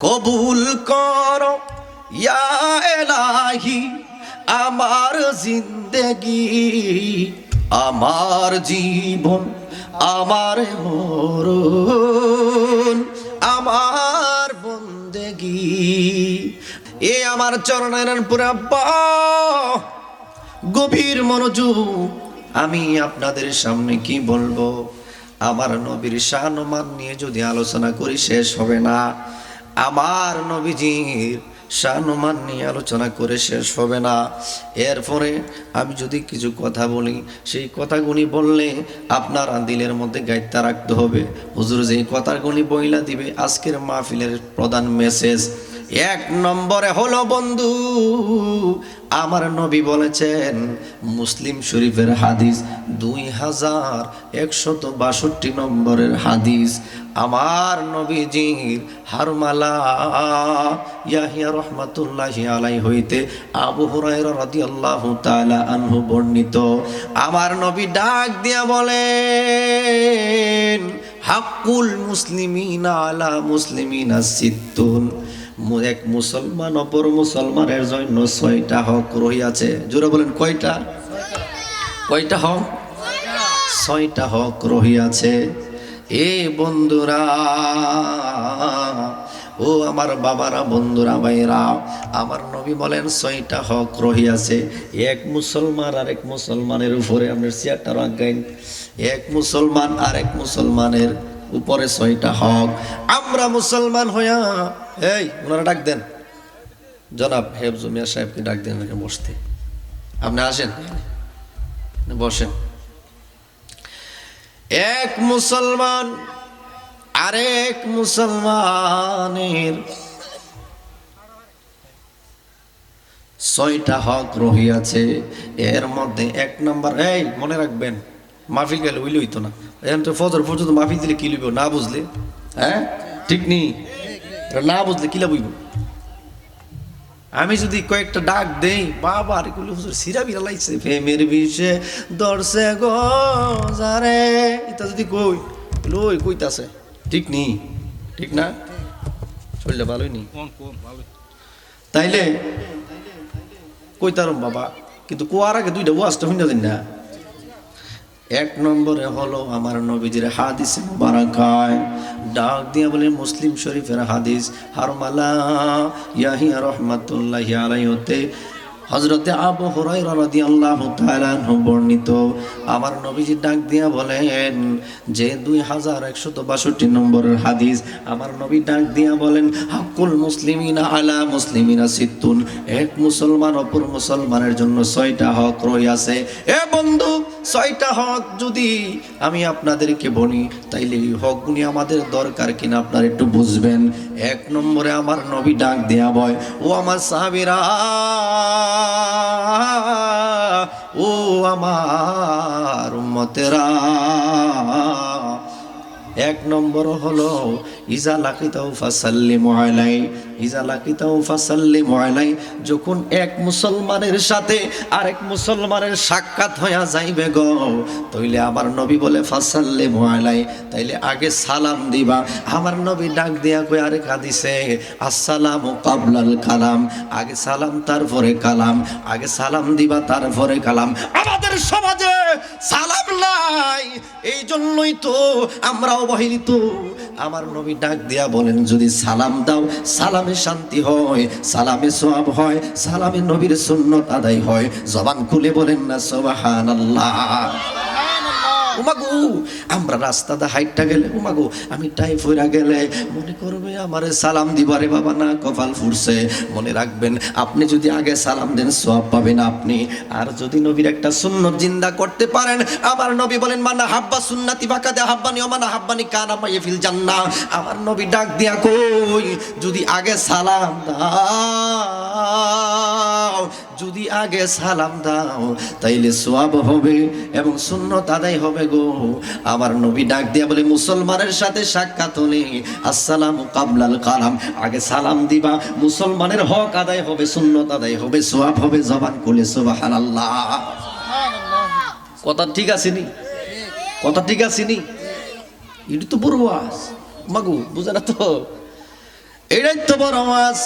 কবুল করো ইয়া এলাহি আমার জিন্দেগি, আমার জীবন, আমার মরণ, আমার বন্দেগি। এ আমার চরণের পুরা গভীর মনোযোগ। আমি আপনাদের সামনে কি বলবো, আমার নবীর শান ও মান নিয়ে যদি আলোচনা করি শেষ হবে না। আমার নবীজির শান ও মান নিয়ে আলোচনা করে শেষ হবে না। এরপরে আমি যদি কিছু কথা বলি, সেই কথাগুলি বললে আপনার দিলের মধ্যে গাইত্যা রাখতে হবে। হুজুর যেই কথাগুলি বইলা দিবে আজকের মাহফিলের প্রধান মেসেজ। এক নম্বরে হলো বন্ধু, আমার নবী বলেছেন, মুসলিম শরীফের হাদিস 2162 নম্বরের হাদিস। আমার নবীজির হারমালা ইয়াহিয়া রহমাতুল্লাহি আলাইহি হইতে আবু হুরায়রা রাদিয়াল্লাহু তাআলা আনহু বর্ণিত। আমার নবী ডাক দিয়া বলেন, হাক্কুল মুসলিমিনা আলা মুসলিমিনা সিত্তুন। এক মুসলমান অপর মুসলমানের জন্য 6টা হক রহিয়াছে। জোরে বলেন কয়টা? কয়টা হক? 6টা হক রহিয়াছে। এ বন্ধুরা, ও আমার বাবারা, বন্ধুরা, ভাইরা, আমার নবী বলেন 6টা হক রহিয়াছে। এক মুসলমান আর এক মুসলমানের উপরে, আপনার চেয়ারটা রাখেন, এক মুসলমান আর এক মুসলমানের উপরে 6টা হক। আমরা মুসলমান হইয়া, এই ওনারা ডাক দেন, জনাব হেফজ মিয়া সাহেবকে ডাক দেন, বসতে। আপনি আসেন, বসেন। এক মুসলমান আরেক মুসলমানের 6টা হক রহিয়াছে। এর মধ্যে 1 নম্বর, এই মনে রাখবেন, মাহফিল গেলে উইলে হইতো না। এখন তো ফজর পর্যন্ত মাহফিল দিলে কি লইব না বুঝলে? হ্যাঁ ঠিক নেই, না বুঝলে কি লাভ হইব? আমি যদি কয়েকটা ডাক দেই, বাবা আরে কইলে হুজুর সিরা বিরা লাইছে, প্রেমের বিষে দর্শে গো যারে, এটা যদি কই লই কইতাছে, ঠিক নেই, ঠিক না? চললে ভালোই নি, তাইলে কইতারম বাবা, কিন্তু কোয়ার আগে 2টা ওয়াজটা হইনা দিন না। 1 নম্বরে হলো আমার নবীজির হাদিস মুবারাকায় ডাক দিয়া বলে, মুসলিম শরীফের হাদিস হারমালা ইয়াহিয়া রহমাতুল্লাহি আলাইহি হতে হযরতে আবু হুরায়রা রাদিয়াল্লাহু তাআলা আনহু বর্ণিত। আমার নবীজি ডাক দিয়া বলেন, যে 2162 নম্বরের হাদিস, আমার নবী ডাক দিয়া বলেন, হাক্কুল মুসলিমিনা আলা মুসলিমিনা সিত্তুন। এক মুসলমান অপর মুসলমানের জন্য 6টা হক রহিয়াছে। এ বন্ধু, 6টা হক যদি আমি আপনাদেরকে বলি, তাইলে এই হকগুলি আমাদের দরকার কিনা আপনারা একটু বুঝবেন। 1 নম্বরে আমার নবী ডাক দেয়া বয়, ও আমার সাহাবীরা, ও আমার উম্মতেরা, 1 নম্বর হলো ইজা লাকিতাউ ফাসাল্লিমু আলাইহি, ইজা লাকিতাউ ফাসাল্লিমু আলাইহি। যখন এক মুসলমানের সাথে আরেক মুসলমানের সাক্ষাৎ হইয়া যাইবে গো, তাইলে আমার নবী বলে ফাসাল্লিমু আলাইহি, তাইলে আগে সালাম দিবা। আমার নবী ডাক দিয়া কই আরেক হাদিসে, আসসালামু কাবলাল কালাম, আগে সালাম তারপরে কালাম, আগে সালাম দিবা তারপরে কালাম। আমাদের সমাজে সালাম নাই, এই জন্যই তো আমরা অবহেলিত। আমার নবী ডাক দিয়া বলেন, যদি সালাম দাও, সালামে শান্তি হয়, সালামে সওয়াব হয়, সালামে নবীর সুন্নাত আদায় হয়। জবান খুলে বলেন না সুবহানাল্লাহ। উমাগো, আমরা রাস্তাতে হাইটটা গেলে, উমাগো আমি টাইপ হইরা গেলে মনে করবে আমারে সালাম দিবারে বাবা না কপাল ফুরছে। মনে রাখবেন, আপনি যদি আগে সালাম দেন সওয়াব পাবেন আপনি। আর যদি নবীর একটা সুন্নাত জিন্দা করতে পারেন, আমার নবী বলেন, মানা হাব্বা সুন্নতি বাকাদে হাব্বানি ওয়া মানা হাব্বানি কানা মাইয়া ফিল জান্নাহ। আমার নবী ডাক দিয়া কই, যদি আগে সালাম দাও, যদি আগে সালাম দাও, তাইলে সওয়াব হবে এবং সুন্নাত আদায় হবে গো। আমার নবী ডাক দিয়া বলে, মুসলমানের সাথে সাক্ষাৎ হলে আসসালামু কাবলাল কালাম, আগে সালাম দিবা, মুসলমানের হক আদায় হবে, সুন্নাত আদায় হবে, সওয়াব হবে। জবান খুলে সুবহানাল্লাহ। কথা ঠিক আছে নি? কথা ঠিক আছে নি? এটা তো বড় ওয়াজ মাগো, বুঝা না তো? এটাই তো বড় ওয়াজ।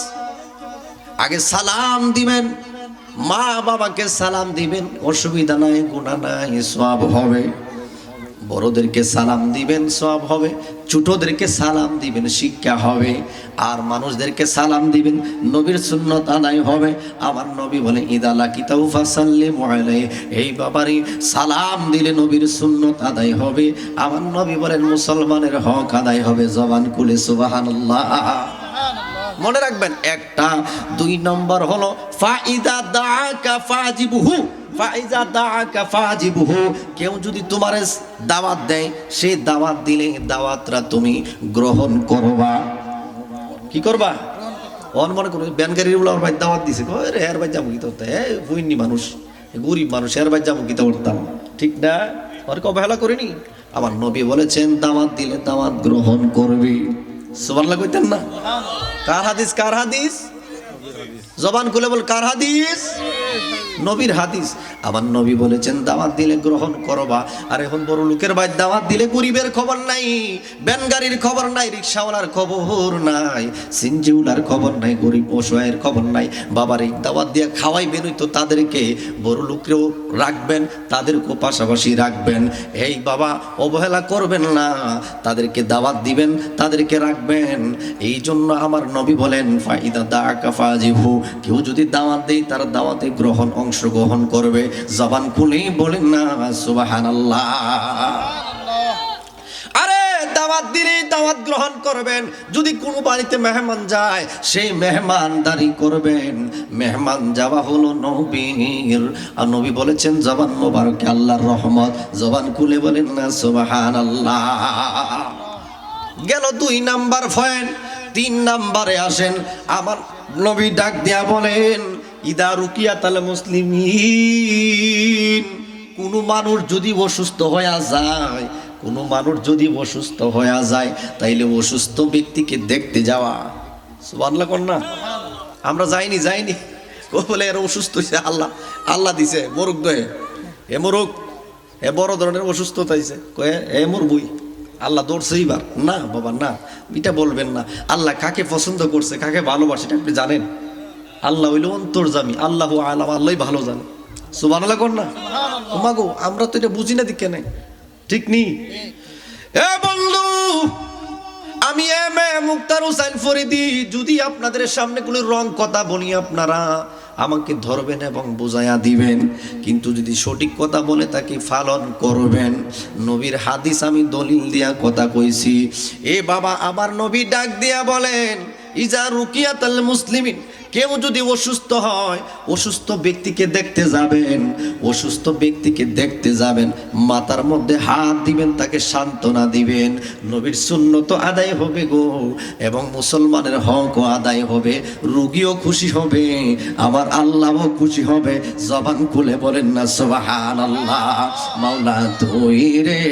আগে সালাম দিবেন, মা বাবাকে সালাম দিবেন, অসুবিধা নাই, গুনাহ নাই, সওয়াব হবে। বড়দেরকে সালাম দিবেন, সওয়াব হবে। ছোটদেরকে সালাম দিবেন, শিক্ষা হবে। আর মানুষদেরকে সালাম দিবেন, নবীর সুন্নাত আদায় হবে। আমার নবী বলে ইদা লাকিতাহু ফাসাল্লিমু আলাইহি, এই বাবারই সালাম দিলে নবীর সুন্নাত আদায় হবে। আমার নবী বলেন মুসলমানের হক আদায় হবে। জবান খুলে সুবহানাল্লাহ মনে রাখবেন। একটা। 2 নম্বর হলো ফাইদা দাআকা ফাজিবহু, ফাইজা দাআকা ফাজিবহু, কেউ যদি তোমার দাওয়াত দেয়, সে দাওয়াত দিলে দাওয়াতটা তুমি গ্রহণ করবা। কি করবা? অন মনে করো ব্যানগাড়ির ওলার ভাই দাওয়াত দিছে, কই রে এর ভাই যাবো কি করতে, বুইনি মানুষ, গরিব মানুষ, এর ভাই যাবো কি করতাম, ঠিক না? আর অবহেলা করিনি। আমার নবী বলেছেন দাওয়াত দিলে দাওয়াত গ্রহণ করবি। সুবহানাল্লাহ কইতেন না? কার হাদিস? কার হাদিস? জবান খুলে বল, কার হাদিস? নবীর হাদিস। আমার নবী বলেছেন দাওয়াত দিলে গ্রহণ করবা। আর এখন বড় লোকের ভাই দাওয়াত দিলে গরিবের খবর নাই, ব্যানগাড়ির খবর নাই, রিকশাওয়ালার খবর নাই, সিনজিউলার খবর নাই, গরিব অসহায়ের খবর নাই। বাবার এই দাওয়াত দিয়ে খাওয়াইবেন, তো তাদেরকে বড় লোককেও রাখবেন, তাদেরকেও পাশাপাশি রাখবেন। এই বাবা অবহেলা করবেন না, তাদেরকে দাওয়াত দিবেন, তাদেরকে রাখবেন। এই জন্য আমার নবী বলেন ফাইদা দাআকা ফাজিবহু, কেউ যদি দাওয়াত দেয় তার দাওয়াতে গ্রহণ, অংশগ্রহণ করবে। জবান খুলেই বলেন না সুবহানাল্লাহ। আরে দাওয়াত দিলে দাওয়াত গ্রহণ করবেন। যদি কোনো বাড়িতে মেহমান যায়, সেই মেহমানদারি করবেন। মেহমান যাওয়া হলো নবীর, আর নবী বলেছেন জবান মোবারকে আল্লাহর রহমত। জবান খুলে বলেন না সুবহানাল্লাহ। গেল 2 নাম্বার পয়েন্ট। 3 নাম্বারে আসেন। আমার নবী ডাক দিয়া বলেন ইদা রুকিয়াতাল মুসলিমিন, কোনো মানুষ যদি অসুস্থ হয়ে যায়, কোনো মানুষ যদি অসুস্থ হয়ে যায়, তাইলে অসুস্থ ব্যক্তিকে দেখতে যাওয়া। সুবহানাল্লাহ কোন না? আমরা যাইনি ও বলে এর অসুস্থ হয়েছে, আল্লাহ দিছে মোরগ দয়ে, এ মোরগ এ বড় ধরনের অসুস্থতা হয়েছে, কয়ে এ মোর বই আল্লাহ দৌড়ছে এইবার। না বাবা না, এটা বলবেন না। আল্লাহ কাকে পছন্দ করছে, কাকে ভালোবাসে এটা আপনি জানেন? আল্লাহ হইল অন্তর্যামী, আল্লাহু আলাম, আল্লাহই ভালো জানে। সুবহানাল্লাহ কোন না? ওমাগো আমরা তো এটা বুঝি না, দিকে নেই, ঠিক নি? এ বন্ধু, আমি এম এ মুক্তার হোসেন ফরিদি, যদি আপনাদের সামনে কোনো রং কথা বলি আপনারা আমাকে ধরবেন এবং বুঝাইয়া দিবেন, কিন্তু যদি সঠিক কথা বলে তাকে পালন করবেন। নবীর হাদিস আমি দলিল দিয়া কথা কইছি। এ বাবা, আবার নবী ডাক দিয়া বলেন ইজা রুকিয়াতাল মুসলিমিন, কেউ যদি অসুস্থ হয়, অসুস্থ ব্যক্তিকে দেখতে যাবেন, অসুস্থ ব্যক্তিকে দেখতে যাবেন, মাথার মধ্যে হাত দিবেন, তাকে সান্ত্বনা দিবেন। নবীর সুন্নত আদায় হবে গো, এবং মুসলমানের হকও আদায় হবে, রোগীও খুশি হবে, আমার আল্লাহও খুশি হবে। জবান খুলে বলেন না সুবহানাল্লাহ। মাওলা তুই রে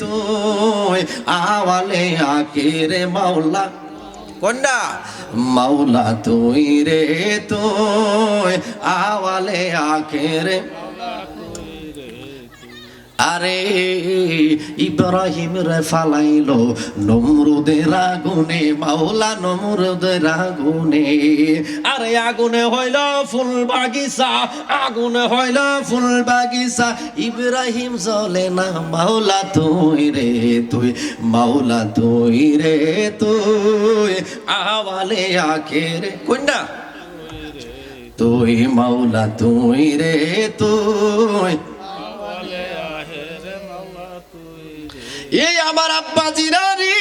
তুই, আওয়ালে আখিরে মাওলা কন্যা, মাওলা তুই রে তুই, আওয়ালে আখিরে। আরে ইব্রাহিম রে ফালাইলো নমরুদের আগুনে, মাওলা নমরুদের আগুনে। আরে আগুনে হইল ফুল বাগিচা, আগুনে হইল ফুল বাগিচা, ইব্রাহিম জ্বলে না, মাওলা তুই রে তুই, মাওলা তুই রে তুই, আওয়ালে আখিরে কন্যা তুই, মাওলা তুই রে তুই। এই আমার আব্বা জিরানি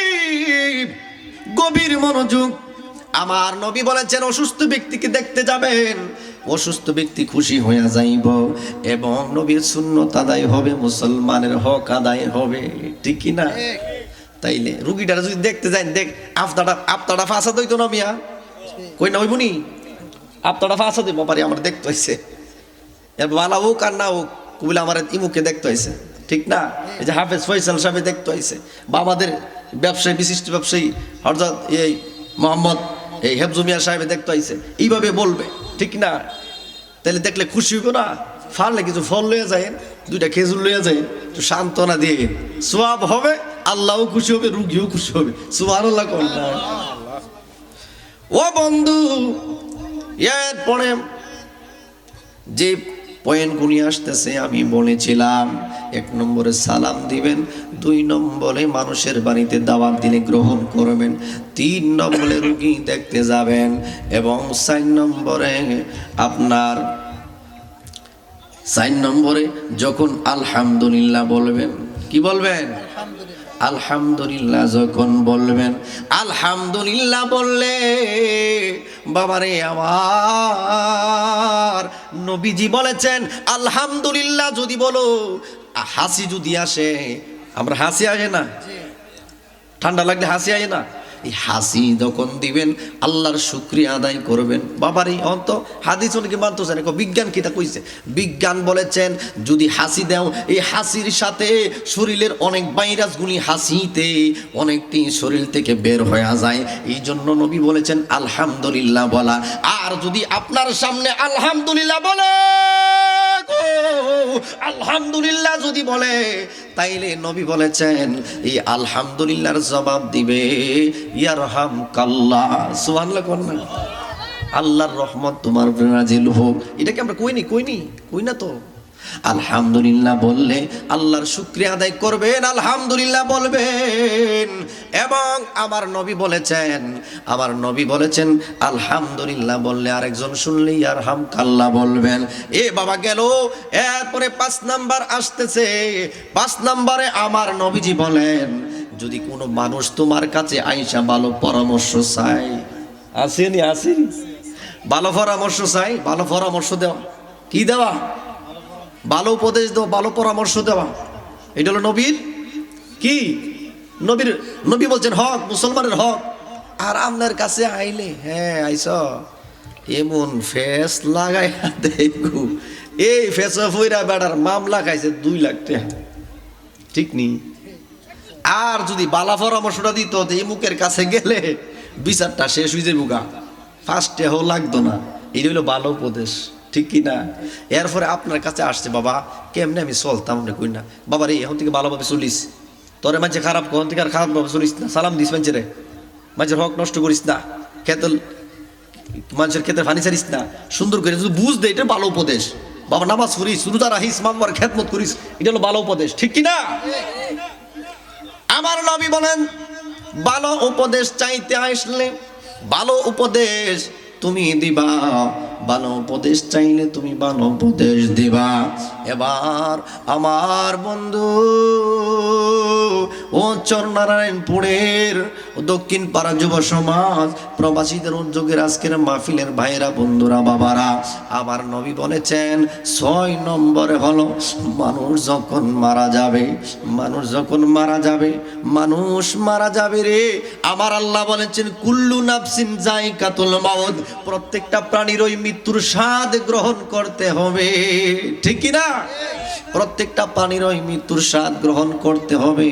গভীর মনোযোগ। আমার নবী বলেছেন অসুস্থ ব্যক্তিকে দেখতে যাবেন, অসুস্থ ব্যক্তি খুশি হয়ে যাইব, এবং নবীর সুন্নত আদায় হবে, মুসলমানের হক আদায় হবে, ঠিক কি না? তাইলে রুগীটারা যদি দেখতে যান, দেখ আপনারা ফাঁসা দইতো না মিয়া, কই না হইবনি আপনারা ফাঁসা দিব পারি, আমার দেখতে হয়েছে, এর বালা হোক আর না হোক, কবিলা আমার ইমুকে দেখতে হয়েছে, ঠিক না? এই যে হাফেজ ফয়সাল সাহেব দেখতে হয়েছে, বা আমাদের ব্যবসায়ী, বিশিষ্ট ব্যবসায়ী হযরত এই মোহাম্মদ এই হেফজু মিয়া সাহেব দেখতে হয়েছে, এইভাবে বলবে, ঠিক না? তাহলে দেখলে খুশি হইব না? ফারলে কিছু ফল লইয়া যায়, 2টা খেজুর লইয়া যায়, একটু সান্ত্বনা দিয়ে সওয়াব হবে, আল্লাহও খুশি হবে, রুগীও খুশি হবে। সুবহানাল্লাহ কোন না? ও বন্ধু, এরপরে যে পয়েন্টগুলি আসতেছে আমি বলেছিলাম, 1 নম্বরে সালাম দিবেন, 2 নম্বরে মানুষের বাড়িতে দাওয়াত দিলে গ্রহণ করবেন, 3 নম্বরে রুগী দেখতে যাবেন, এবং 4 নম্বরে আপনার 4 নম্বরে যখন আলহামদুলিল্লাহ বলবেন, কি বলবেন? আলহামদুলিল্লাহ যখন বলবেন, আলহামদুলিল্লাহ বললে বাবারে আমার নবীজি বলেছেন আলহামদুলিল্লাহ যদি বলো, হাসি যদি আসে, আমরা হাসি আসে না, ঠান্ডা লাগলে হাসি আসে না, এই হাসি যখন দিবেন আল্লাহর শুকরিয়া আদায় করবেন। বাবারে অন্ত হাদিস অনেকে মানতেছে না, বিজ্ঞান কিটা কইছে, বিজ্ঞান বলেছেন যদি হাসি দাও, এই হাসির সাথে শরীরের অনেক ভাইরাসগুলি হাসিতে অনেকটি শরীর থেকে বের হয়ে যায়, এই জন্য নবী বলেছেন আলহামদুলিল্লাহ বলা। আর যদি আপনার সামনে আলহামদুলিল্লাহ বলে, আলহামদুলিল্লাহ যদি বলে, তাইলে নবী বলেছেন এই আলহামদুলিল্লাহর জবাব দিবে ইয়ারহামকাল্লাহ। সুবহানাল্লাহ কোন না, আল্লাহর রহমত তোমার উপরে নাজিল হোক। এটা কি আমরা কই না তো? আলহামদুলিল্লাহ বললে আল্লাহর শুকরিয়া আদায় করবেন, আলহামদুলিল্লাহ বলবেন। এবং আমার নবী বলেছেন আলহামদুলিল্লাহ বললে আরেকজন শুনলে ইয়ারহামকাল্লাহ বলবেন। এ বাবা গেল, এরপরে 5 নাম্বার আসতেছে। 5 নম্বরে আমার নবীজি বলেন যদি কোনো মানুষ তোমার কাছে আইসা ভালো পরামর্শ চাই, আসেনি ভালো পরামর্শ চাই, ভালো পরামর্শ দেওয়া, কি দেওয়া? ভালো উপদেশ দেওয়া, ভালো পরামর্শ দেওয়া, এটা হলো নবীর কি? নবী বলছেন হক, মুসলমানের হক। আর আপনার কাছে আইলে, হ্যাঁ আইস, এমন ফেস লাগাই দেখু, এই ফেস ফইরা বেড়ার মামলা খাইছে 2 লাখ টাকা, ঠিক নি? আর যদি বালা পরামর্শটা দিত এই মুখের কাছে গেলে বিচারটা শেষ হয়ে যাবে, ফার্স্টে হো লাগতো না। এটা হলো ভালো উপদেশ, ঠিক কি না? এরপরে আপনার কাছে আসছে, বাবা কেমনে আমি চলতাম না, কই না বাবা রে এখন থেকে ভালোভাবে চলিস, তোরে মাঝে খারাপ কখন থেকে আর খারাপভাবে চলিস না, সালাম দিস মানুষের রে, মানুষের হক নষ্ট করিস না, মানুষের ক্ষেতের ফানি ছাড়িস না, সুন্দর করে যদি বুঝ দে, এটা ভালো উপদেশ। বাবা নামাজ করিস, রোজা রাখিস, মামবার খেদমত করিস, এটা হলো ভালো উপদেশ, ঠিক কি না? আমার নবী বলেন ভালো উপদেশ চাইতে আসলে ভালো উপদেশ তুমি দিবা, ভালো উপদেশ চাইলে তুমি ভালো উপদেশ দিবা। এবার আমার বন্ধু ও চরনারায়ণপুরের দক্ষিণ পাড়া যুব সমাজ প্রবাসীদের উদ্যোগের আজকের মাহফিলের ভাইরা, বন্ধুরা, বাবারা, আমার নবী বলেছেন 6 নম্বরে হলো মানুষ যখন মারা যাবে রে, আমার আল্লাহ বলেছেন কুল্লু নাফসিন যায়কাতুল মাউত, প্রত্যেকটা প্রাণীর ওই মৃত্যুর স্বাদ গ্রহণ করতে হবে, ঠিক কি না? প্রত্যেকটা প্রাণীর ওই মৃত্যুর স্বাদ গ্রহণ করতে হবে।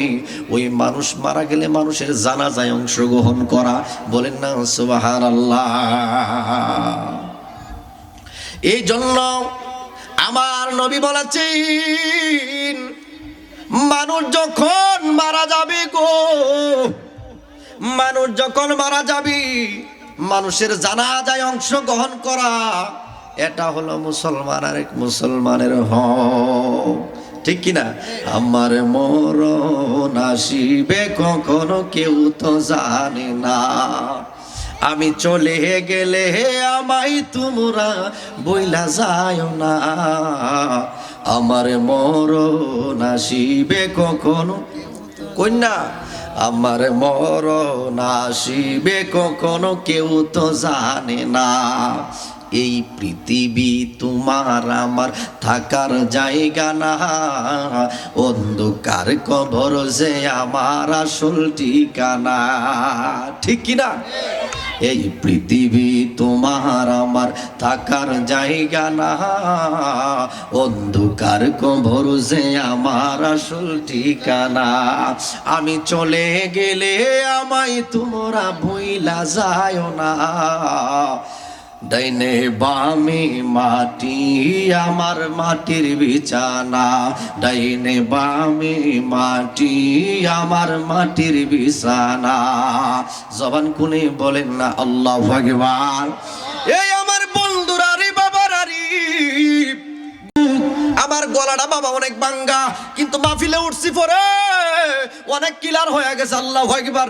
ওই মানুষ মারা গেলে মানুষের জানাজায় অংশগ্রহণ করা, বলেন না সুবহানাল্লাহ। এই জন্য আমার নবী বলেছেন মানুষ যখন মারা যাবে মানুষের জানাজায় অংশগ্রহণ করা, এটা হলো মুসলমান আরেক মুসলমানের হক, ঠিক কিনা? আমার মরণ আসিবে কখনো কেউ তো জানে না, আমি চলে গেলে আমায় তোমরা বইলা যায় না, আমার মরণ আসিবে কখনো, কন্যা আমার মরণ আসিবে কখনো কেউ তো জানে না, এই পৃথিবী তোমার আমার থাকার জায়গা না, অন্ধকার কবর যে আমার আসল ঠিকানা, ঠিক কিনা? এই পৃথিবী তোমার আমার থাকার জায়গা না, অন্ধকার কবর যে আমার আসল ঠিকানা, আমি চলে গেলে আমায় তোমরা ভুইলা যায় না, ডাইনে বামে মাটি আমার মাটির বিছানা, ডাইনে বামে মাটি আমার মাটির বিছানা। জবান খুলে বলেন না আল্লাহু আকবার। এই আমার বন্ধুরা রে বাবারা রে, আমার গলাটা বাবা অনেক ভাঙ্গা, কিন্তু মাহফিলে উঠছি পরে অনেক ক্লিয়ার হয়ে গেছে। আল্লাহু আকবার,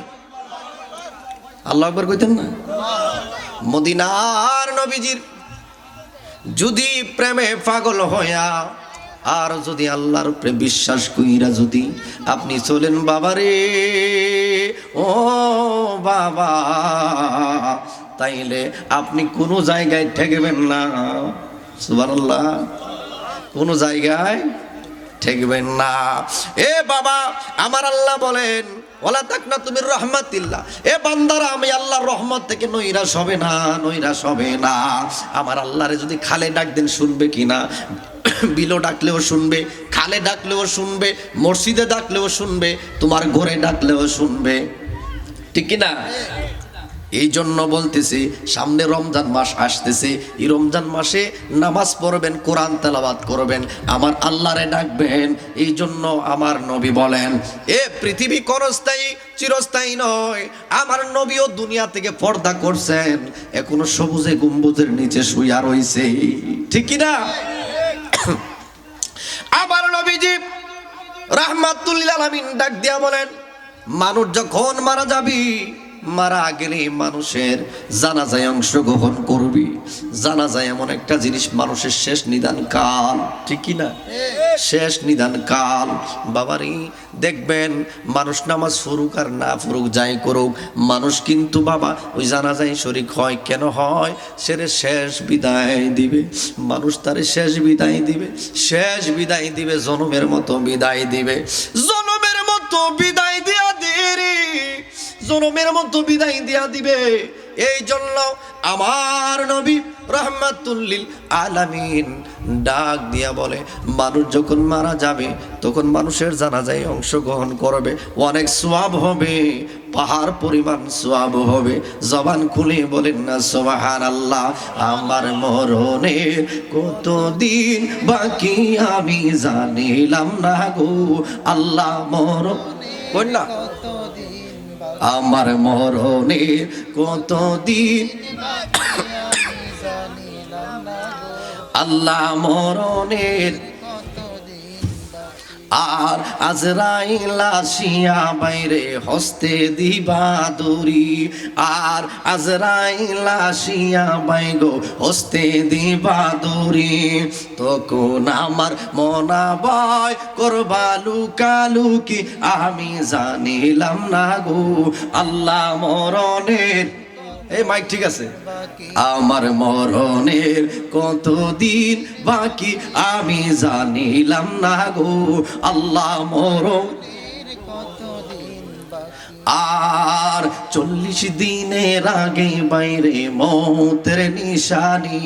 আল্লাহু আকবার কইতেন না? মদিনার নবীজির যদি প্রেমে পাগল হইয়া আর যদি আল্লাহর উপরে বিশ্বাস কইরা যদি আপনি চলেন বাবারে, ও বাবা, তাইলে আপনি কোনো জায়গায় ঠেকবেন না। সুবহানাল্লাহ, কোনো জায়গায় ঠেকবেন না। এ বাবা, আমার আল্লাহ বলেন ওয়ালা তাকনাতু মির রাহমাতিল্লাহ, এ বান্দারা আমি আল্লাহর রহমত থেকে নৈরাশ হবে না, নৈরাশ হবে না। আমার আল্লাহরে যদি খালে ডাক দেন শুনবে কিনা? বিলো ডাকলেও শুনবে, খালে ডাকলেও শুনবে, মসজিদে ডাকলেও শুনবে, তোমার ঘরে ডাকলেও শুনবে, ঠিক কিনা? এই জন্য বলতেছি, সামনে রমজান মাস আসতেছে, এই রমজান মাসে নামাজ পড়বেন, কোরআন তেলাওয়াত করবেন, আমার আল্লাহরে ডাকবেন। এই জন্য আমার নবী বলেন, এ পৃথিবী ক্ষণস্থায়ী চিরস্থায়ী নয়। আমার নবীও দুনিয়া থেকে পর্দা করছেন, এখনো সবুজে গম্বুজের নিচে শুইয়া রইছে, ঠিক কি না? আমার নবীজি রাহমাতুল লিল আলামিন ডাক দিয়া বলেন, মানুষ যখন মারা যাবি, মারা গেলে মানুষের জানাজায় অংশগ্রহণ করবি। জানাজায় এমন একটা জিনিস, মানুষের শেষ নিদান কাল, ঠিক কি না? শেষ নিদান কাল। বাবারি দেখবেন, মানুষ নামাজ পড়ুক আর না পড়ুক, যাই করুক, মানুষ কিন্তু বাবা ওই জানাজায় শরীক হয়। কেন হয়? সেরে শেষ বিদায় দিবে, মানুষ তারে শেষ বিদায় দিবে, শেষ বিদায় দিবে, জনমের মতো বিদায় দিবে, জনমের মতো বিদায় দিয়া দিরে, জনমের মতো বিদায় দিয়া দিবে। এই জন্য আমার নবী রাহমাতুল লিল আলামিন ডাক দিয়া বলে, মানুষ যখন মারা যাবে তখন মানুষের জানাজায় অংশগ্রহণ করবে, অনেক সওয়াব হবে, পাহাড় পরিমাণ সওয়াব হবে। জবান খুলে বলেন না সুবহানাল্লাহ। আমার মরণের কতদিন বাকি আমি জানিলাম না গো আল্লাহ, মরণ কোন না, আমার মরণের কতদিন আল্লাহ, মরণের আর আজরাইল আসিয়া বাইরে হস্তে দিবা দড়ি, আর আজরাইল আসিয়া বাইগো হস্তে দিবা দড়ি, তখন আমার মনা ভয় করবা লুকালুকি আমি জানিলাম না গো আল্লাহ, মরণের এই মাইক ঠিক আছে, আমার মরণের কতদিন বাকি আমি জানিলাম না গো আল্লাহ, মরণের কতদিন আর 40 দিনের আগে বাইরে মৌতের নিশানি,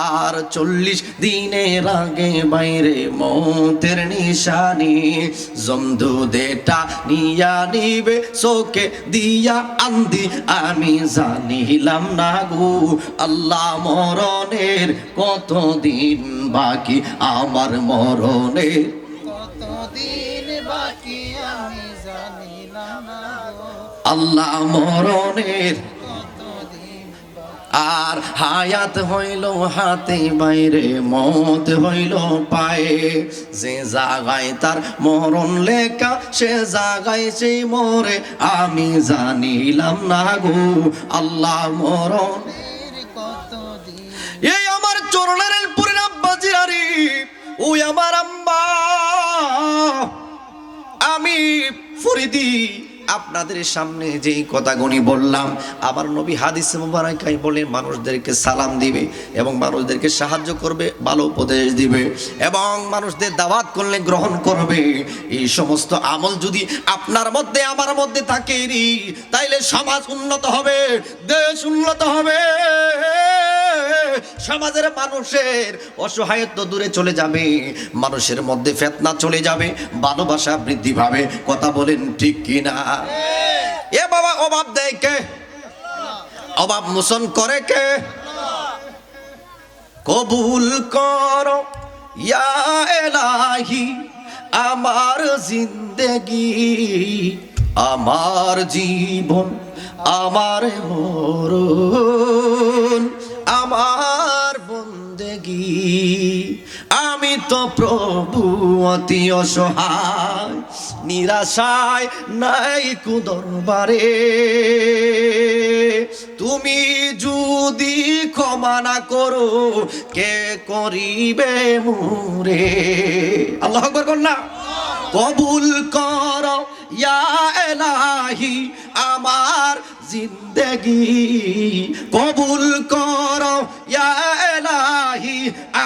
আর 40 দিনের আগে বাইরে মৌতের নিশানি, জমদু দেটা নিয়া নিবে চোখে দিয়া আন্দি আমি জানিলাম না গো আল্লাহ, মরণের কতদিন বাকি আমার মরণের কতদিন বাকি আমি জানিলাম না আল্লাহ, মরণের আর হায়াত হইল হাতে বাইরে মত হইল পায়ে, যে জাগায় তার মরণ লেখা সে জাগায় সেই মরে আমি জানিলাম না গো আল্লাহ, মরণের কতদিন। এই আমার চরণের পুরিন আব্বাজি আরে, ওই আমার আম্মা, আমি ফরিদি আপনাদের সামনে যেই কথাগুলি বললাম, আমার নবী হাদিস মুবারাকায় বলে মানুষদেরকে সালাম দিবে এবং মানুষদেরকে সাহায্য করবে, ভালো উপদেশ দিবে এবং মানুষদের দাওয়াত করলে গ্রহণ করবে। এই সমস্ত আমল যদি আপনার মধ্যে আমার মধ্যে থাকে, তাইলে সমাজ উন্নত হবে, দেশ উন্নত হবে, সমাজের মানুষের অসহায়ত্ব দূরে চলে যাবে, মানুষের মধ্যে ফিতনা চলে যাবে, ভালোবাসা বৃদ্ধি পাবে। কথা বলেন ঠিক কিনা? এ বাবা, অভাব দেয় কে? অভাব মোচন করে কে? কবুল করো ইয়া এলাহি আমার জিন্দেগি, আমার জীবন, আমার মরণ, আমার বন্দেগি। আমি তো প্রভু অতি অসহায়, নিরাশায় নাই কুদরবারে। তুমি যদি ক্ষমা না করো কে করিবে মুরে। আল্লাহু আকবার বল না। কবুল করো ইয়া এলাহি আমার জিন্দেগি, কবুল করো ইয়া এলাহি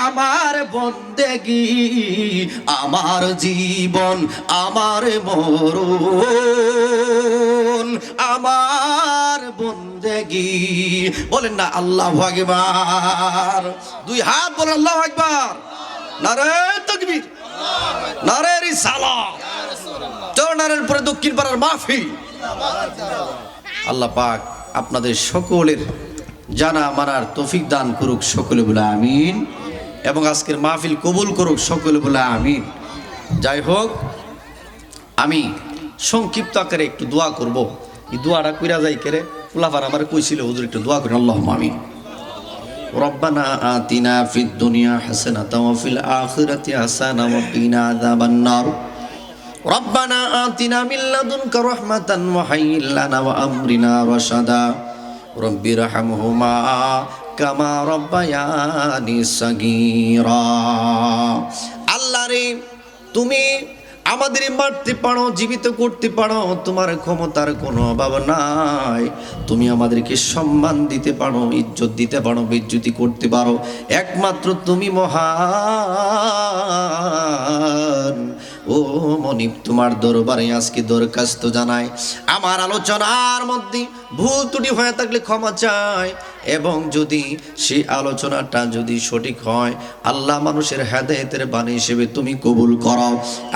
আমার বন্দেগি, আমার জীবন, আমার মরণ, আমার বন্দেগি। বলেন না আল্লাহু আকবার। দুই হাত বলেন আল্লাহু আকবার। নারে তাকবীর, নারে রিসালাত, চরণের পরে দক্ষিণ পাড়ার মাহফিল। আল্লাহ পাক আপনাদের সকলের জানা মানার তৌফিক দান করুক, সকলে বলে আমিন। এবং আজকের মাহফিল কবুল করুক, সকলে বলে আমিন। যাই হোক, আমি সংক্ষিপ্ত আকারে একটু দোয়া করব। এই দোয়াটা কইরা যাই কেরে ফুলাফার আমার কইছিল হুজুর একটু দোয়া করেন। আল্লাহুম্মা আমিন। রব্বানা আতিনা ফিদ দুনিয়া হাসানাতাও ওয়া ফিল আখিরাতি হাসানাতাও ওয়া কিনা আযাবান নার। রব্বানা আতিনা মিন লাদুনকা রাহমাতান ওয়া হায়্যি লানা ওয়া আমরিনা রাশাদা। রব্বিরহামহুমা কামা রব্বায়ানি সাগীরা। আল্লাহ রে, তুমি আমাদের মারতে পারো, জীবিত করতে পারো, তোমার ক্ষমতার কোনো অভাব নাই। তুমি আমাদেরকে সম্মান দিতে পারো, ইজ্জত দিতে পারো, বেইজ্জতি করতে পারো, একমাত্র তুমি মহান। ও মনিব, তোমার দরবারে আজকে দরখাস্ত জানাই, আমার আলোচনার মধ্যে ভুল ত্রুটি হয়ে থাকলে ক্ষমা চাই। এবং যদি সেই আলোচনাটা যদি সঠিক হয়, আল্লাহ মানুষের হেদায়েতের বাণী হিসেবে তুমি কবুল করো।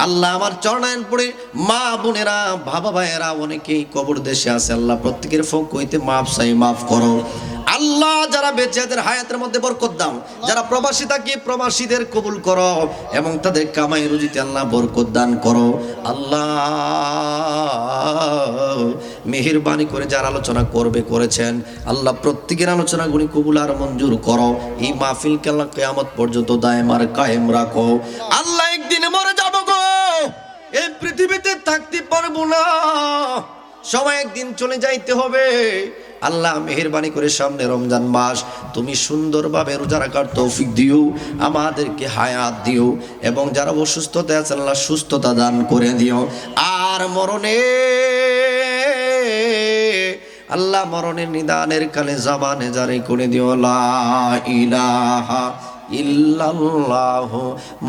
আল্লাহ আমার চরণায়ন পড়ে মা বোনেরা, বাবা ভাইয়েরা অনেকেই কবর দেশে আছে, আল্লাহ প্রত্যেকের ফোক হইতে মাফ চাই, মাফ করো। আল্লাহ যারা বেঁচে তাদের হায়াতের মধ্যে বরকত দাও, যারা প্রবাসী থাকে প্রবাসীদের কবুল করো এবং তাদের কামাই রুজিতে আল্লাহ বরকত দান করো। আল্লাহ মেহেরবানি করে যারা আলোচনা করবে করেছেন, আল্লাহ প্রত্যেকের আলোচনাগুলি কবুল আর মঞ্জুর করো। এই মাহফিলকে আল্লাহ কিয়ামত পর্যন্ত দায়েম আর কায়েম রাখো। আল্লাহ একদিনে মরে যাবো গো, এই পৃথিবীতে থাকতে পারবো না, সবাই একদিন চলে যাইতে হবে। আল্লাহ মেহেরবানি করে সামনে রমজান মাস, তুমি সুন্দরভাবে রোজা রাখার তৌফিক দিও, আমাদেরকে হায়াত দিও এবং যারা অসুস্থতা আছে আল্লাহ সুস্থতা দান করে দিও। আর মরণে আল্লাহ মরণের নিদানের কালে জবানে জারি করে দিও লা ইলাহা ইল্লাল্লাহু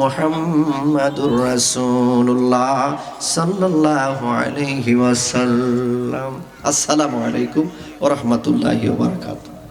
মুহাম্মাদুর রাসূলুল্লাহ সাল্লাল্লাহু আলাইহি ওয়াসাল্লাম। আসসালামু আলাইকুম ওয়া রাহমাতুল্লাহি ওয়া বারাকাতুহু।